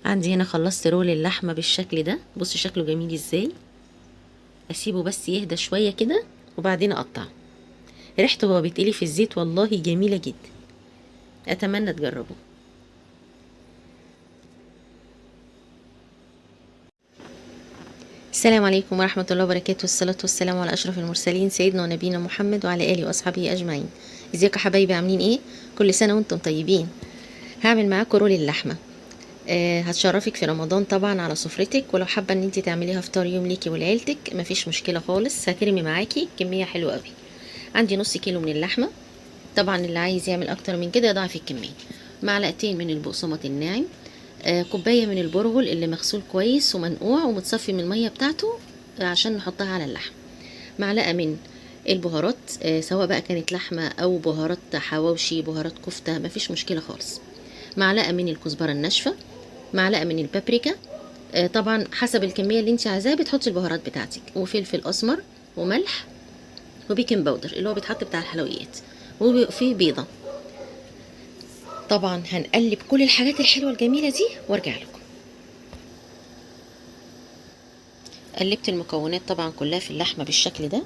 عندي هنا خلصت رول اللحمة بالشكل ده. بص شكله جميل ازاي. اسيبه بس يهدى شوية كده وبعدين اقطعه. ريحته وهو بيتقلي في الزيت والله جميلة جدا. اتمنى تجربه. السلام عليكم ورحمة الله وبركاته، والصلاة والسلام على أشرف المرسلين سيدنا ونبينا محمد وعلى آله وأصحابه أجمعين. ازيكم يا حبايبي، عاملين ايه؟ كل سنة وانتم طيبين. هعمل معاكم رول اللحمة. هتشرفك في رمضان طبعا على سفرتك، ولو حابة ان انت تعمليها فطار يوم ليكي ولعيلتك مفيش مشكلة خالص. هترمي معاكي كمية حلوة قوي. عندي نص كيلو من اللحمة. طبعا اللي عايز يعمل اكتر من كده يضاعف الكمية. معلقتين من البقسماط الناعم. كوباية من البرغل اللي مغسول كويس ومنقوع ومتصفي من المية بتاعته عشان نحطها على اللحم. معلقة من البهارات، سواء بقى كانت لحمة او بهارات حواوشي، بهارات كفتة، مفيش مشكلة خالص. معلقة من الكزبرة الناشفة. معلقة من البابريكا. طبعا حسب الكمية اللي انت عايزاها بتحطي البهارات بتاعتك، وفلفل اسمر وملح وبيكنج باودر اللي هو بيتحط بتاع الحلويات، وفي بيضة. طبعا هنقلب كل الحاجات الحلوة الجميلة دي وارجع لكم. قلبت المكونات طبعا كلها في اللحمة بالشكل ده.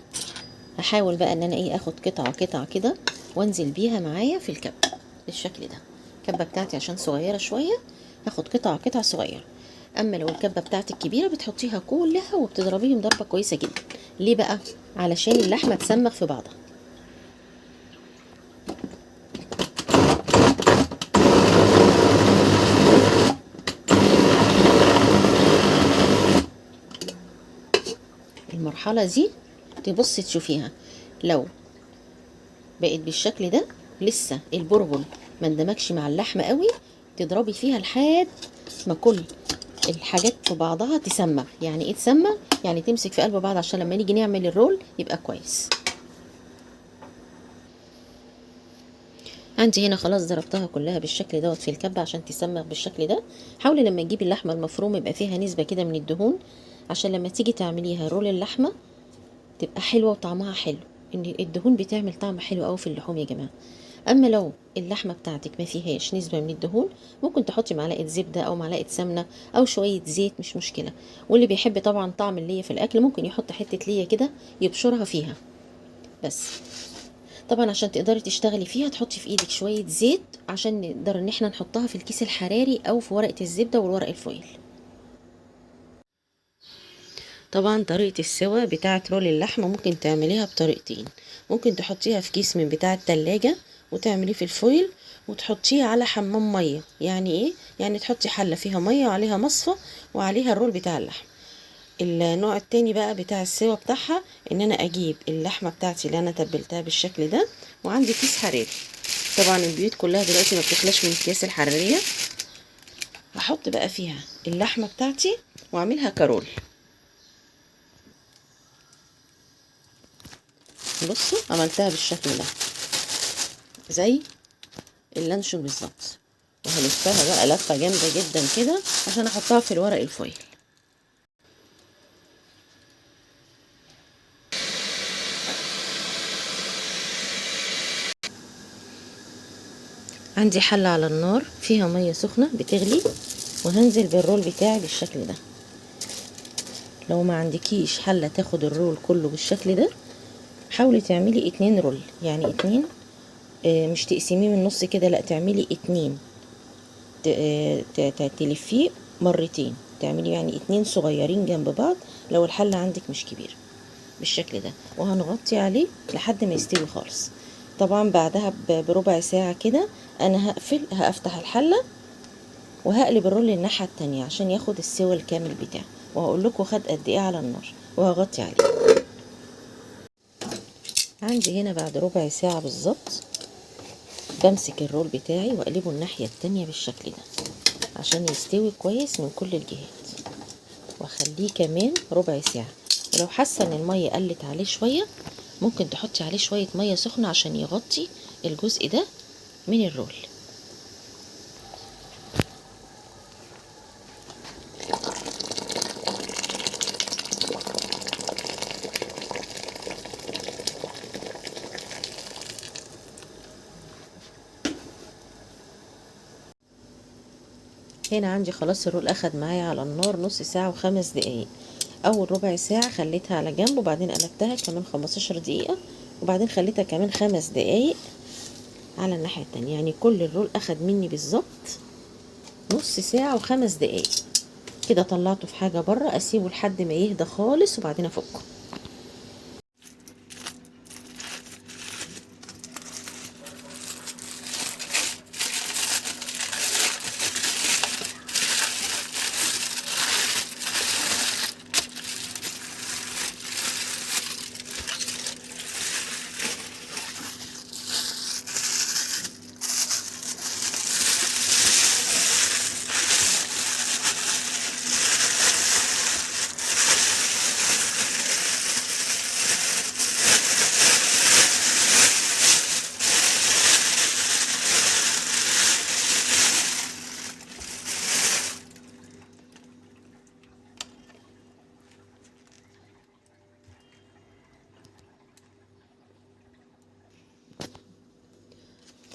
هحاول بقى ان انا اخد قطعة قطعة كده وانزل بيها معايا في الكبة بالشكل ده. الكبة بتاعتي عشان صغيرة شوية هاخد قطعة قطعة صغيرة. اما لو الكبة بتاعتك كبيرة بتحطيها كلها وبتضربيهم ضربة كويسة جدا. ليه بقى؟ علشان اللحمة تسمغ في بعضها. المرحلة دي تبصي تشوفيها، لو بقت بالشكل ده لسه البرغل ما اندمجش مع اللحمة قوي، تضربي فيها لحد ما كل الحاجات في بعضها تسمغ. يعني ايه تسمغ؟ يعني تمسك في قلب بعض عشان لما نيجي نعمل الرول يبقى كويس. عندي هنا خلاص ضربتها كلها بالشكل دوت في الكبة عشان تسمغ بالشكل ده. حاولي لما تجيبي اللحمة المفرومة يبقى فيها نسبة كده من الدهون، عشان لما تيجي تعمليها رول اللحمة تبقى حلوة وطعمها حلو. ان الدهون بتعمل طعم حلو قوي في اللحوم يا جماعة. اما لو اللحمة بتاعتك ما فيهاش نسبة من الدهون، ممكن تحطي معلقة زبدة او معلقة سمنة او شوية زيت، مش مشكلة. واللي بيحب طبعا طعم اللية في الاكل ممكن يحط حتة لية كده يبشرها فيها بس. طبعا عشان تقدري تشتغلي فيها تحطي في ايدك شوية زيت عشان نقدر ان احنا نحطها في الكيس الحراري او في ورقة الزبدة والورق الفويل. طبعا طريقة السوا بتاعة رول اللحمة ممكن تعمليها بطريقتين. ممكن تحطيها في كيس من بتاع التلاجة وتعمليه في الفويل وتحطيه على حمام مية. يعني ايه؟ يعني تحطي حلة فيها مية وعليها مصفى وعليها الرول بتاع اللحم. النوع التاني بقى بتاع السوا بتاعها ان انا اجيب اللحمة بتاعتي اللي انا تبلتها بالشكل ده وعندي كيس حراري. طبعا البيوت كلها دلوقتي ما بتخلاش من الكيس الحرارية. هحط بقى فيها اللحمة بتاعتي واعملها كرول. بصوا عملتها بالشكل ده زي اللانشون بالظبط. وهلفها بقى لفه جامده جدا كده عشان احطها في الورق الفويل. عندي حله على النار فيها ميه سخنه بتغلي، وهنزل بالرول بتاعي بالشكل ده. لو ما عندكيش حله تاخد الرول كله بالشكل ده، حاولي تعملي 2 رول، يعني 2. مش تقسميه من النص كده، لا تعملي 2. تلفيه مرتين، تعملي يعني 2 صغيرين جنب بعض لو الحله عندك مش كبيره بالشكل ده. وهنغطي عليه لحد ما يستوي خالص. طبعا بعدها بربع ساعة كده انا هفتح الحلة وهقلب الرول الناحية التانية عشان ياخد السوى الكامل بتاعه، وهقول لكم خد قد ايه على النار، وهغطي عليه. عندي هنا بعد ربع ساعة بالظبط بمسك الرول بتاعي واقلبه الناحية التانية بالشكل ده عشان يستوي كويس من كل الجهات، واخليه كمان ربع ساعة. ولو حاسة ان المية قلت عليه شوية ممكن تحطي عليه شوية مية سخنة عشان يغطي الجزء ده من الرول. هنا عندي خلاص الرول اخد معايا على النار نص ساعة و5 دقايق. اول ربع ساعة خليتها على جنب، وبعدين قلبتها كمان 15 دقيقة، وبعدين خليتها كمان 5 دقايق على الناحية التانية. يعني كل الرول اخد مني بالظبط نص ساعة و5 دقايق. كده طلعته في حاجة بره اسيبه لحد ما يهدى خالص وبعدين افكه.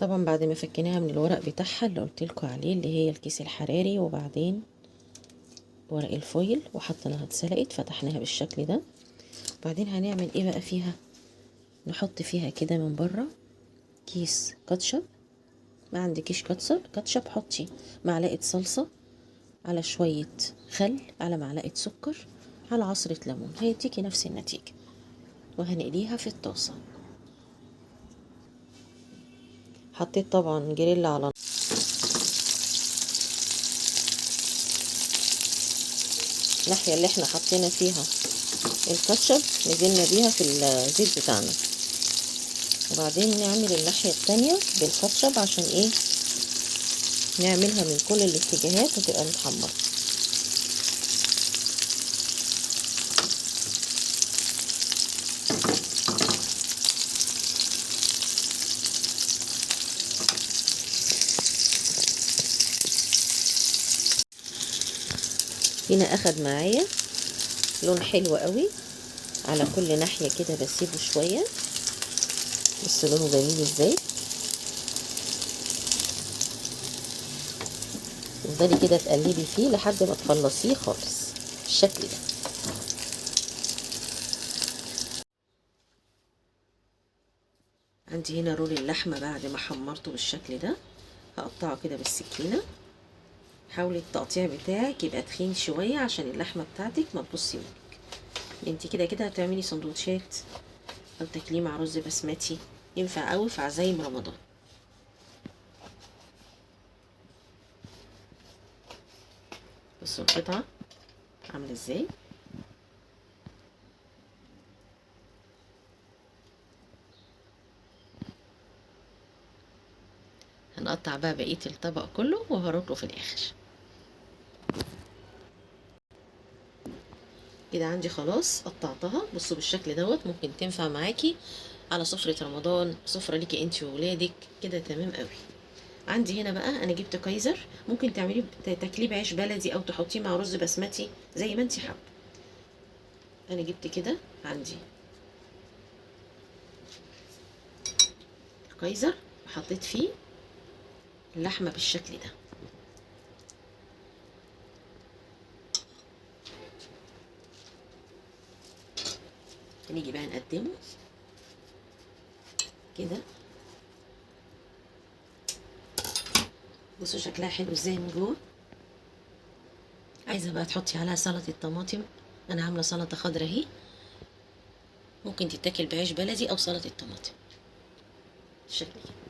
طبعا بعد ما فكيناها من الورق بتاعها اللي قلتلكوا عليه، اللي هي الكيس الحراري، وبعدين ورق الفويل، وحطيناها اتسلقت فتحناها بالشكل ده. بعدين هنعمل ايه بقى فيها؟ نحط فيها كده من بره كيس كاتشب. ما عندكيش كاتشب حطي معلقه صلصه على شويه خل على معلقه سكر على عصره ليمون، هيديكي نفس النتيجه. وهنقليها في الطاسه. حطيت طبعا جريل على الناحيه اللي احنا حطينا فيها الكاتشب، نزلنا بيها في الزيت بتاعنا، وبعدين نعمل الناحيه التانية بالكاتشب. عشان ايه؟ نعملها من كل الاتجاهات وتبقى متحمره. هنا اخد معايا لون حلو قوي على كل ناحيه كده، بسيبه شويه. بس لونه جميل ازاي. تفضلي كده تقلبي فيه لحد ما تخلصيه خالص بالشكل ده. عندي هنا رول اللحمه بعد ما حمرته بالشكل ده، هقطعه كده بالسكينه. حاولي التقطيع بتاعك يبقى تخين شويه عشان اللحمه بتاعتك ما تبصي منك. انت كده كده هتعملي سندوتشات او تاكليه مع رز بسمتي، ينفع قوي في عزايم رمضان. بصوا القطعه عامله ازاي. هنقطع بقى بقيه الطبق كله وهركله في الاخر. كده عندي خلاص قطعتها. بصوا بالشكل دوت، ممكن تنفع معاكي على سفرة رمضان، سفرة ليكي انتي وولادك، كده تمام قوي. عندي هنا بقى انا جبت كايزر، ممكن تعمليه تاكليه بعيش بلدي او تحطيه مع رز بسمتي زي ما انتي حابه. انا جبت كده عندي الكايزر وحطيت فيه اللحمه بالشكل ده. هنيجي بقى نقدمه كده. بصوا شكلها حلو ازاي من جوه. عايزه بقى تحطي عليها سلطه طماطم، انا عامله سلطه خضراء اهي، ممكن تتاكل بعيش بلدي او سلطه طماطم بالشكل ده.